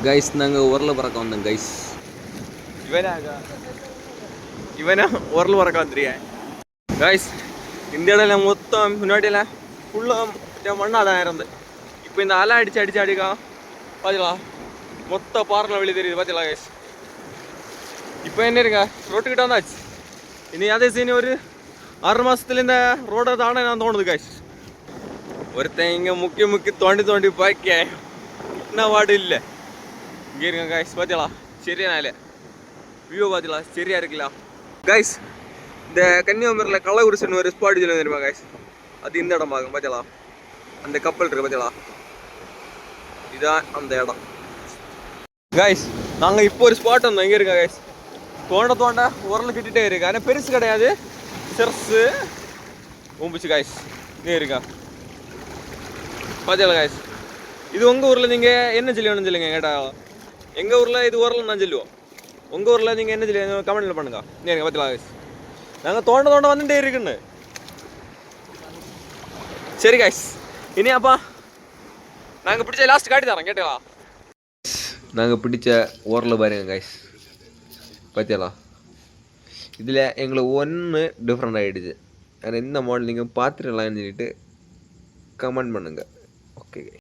Guys நாங்கள் உரல் பறக்க வந்தோம் கைஸ். இவனா உரல் பறக்க வந்துருக்கேன் கைஸ். இந்த இடையில மொத்தம் முன்னாடியில் ஃபுல்லாக மண்ணாக தான் இருந்து. இப்போ இந்த அலை அடிச்சு அடிக்கா பார்த்தீங்களா, மொத்த பாறைலாம் வெளியே தெரியுது பார்த்தீங்களா கைஸ். இப்போ என்ன இருங்க ரோட்டுக்கிட்ட வந்தாச்சு. இனி அதே சீனி ஒரு 6 மாதத்துல இந்த ரோடை தானே நான் தோணுது கைஸ். ஒருத்தன் இங்கே முக்கி தோண்டி பாய்க்க என்ன வார்டு இல்லை. இங்கே இருங்க கைஸ் பார்த்தீங்களா, சரியான இல்லை வியூ பார்த்தீங்களா, சரியா இருக்குல்ல கைஸ். இந்த கன்னியாகுமரியில் கள்ளக்குறிச்சின்னு ஒரு ஸ்பாட் சொல்லி தெரியுமா கைஸ், அது இந்த இடம் ஆகும் பார்த்தீங்களா. அந்த கப்பல் இருக்கு பார்த்தீங்களா, இதுதான் அந்த இடம் கைஸ். நாங்கள் இப்போ ஒரு ஸ்பாட் வந்தோம். இங்கே இருக்கா கைஸ், தோண்ட உரல் கிட்டே இருக்கு. ஆனால் பெருசு கிடையாது, சிறுசு ஊம்பிச்சு கைஸ். இங்கே இருக்கா பார்த்தீங்களா கைஸ். இது உங்கள் ஊரில் நீங்கள் என்ன சொல்லுவோம்னு சொல்லுங்க கேட்டா. எங்கள் ஊரில் இது உரல் நான் சொல்லுவோம். உங்கள் ஊரில் நீங்கள் என்ன சொல்லி கமெண்ட்டில் பண்ணுங்க. நீங்கள் பார்த்தீங்களா கைஸ், நாங்கள் தோண்ட வந்துட்டே இருக்குன்னு. சரி கைஸ், இனி அப்பா நாங்கள் பிடிச்ச லாஸ்ட் காட்டி தரோம் கேட்டீங்களா. நாங்கள் பிடிச்ச உரல் பாருங்க கைஸ் பார்த்தீங்களா. இதில் எங்களுக்கு ஒன்று டிஃப்ரெண்ட் ஆகிடுச்சு. ஆனால் இந்த மாடல் நீங்கள் பார்த்துடலான்னு சொல்லிட்டு கமெண்ட் பண்ணுங்கள்.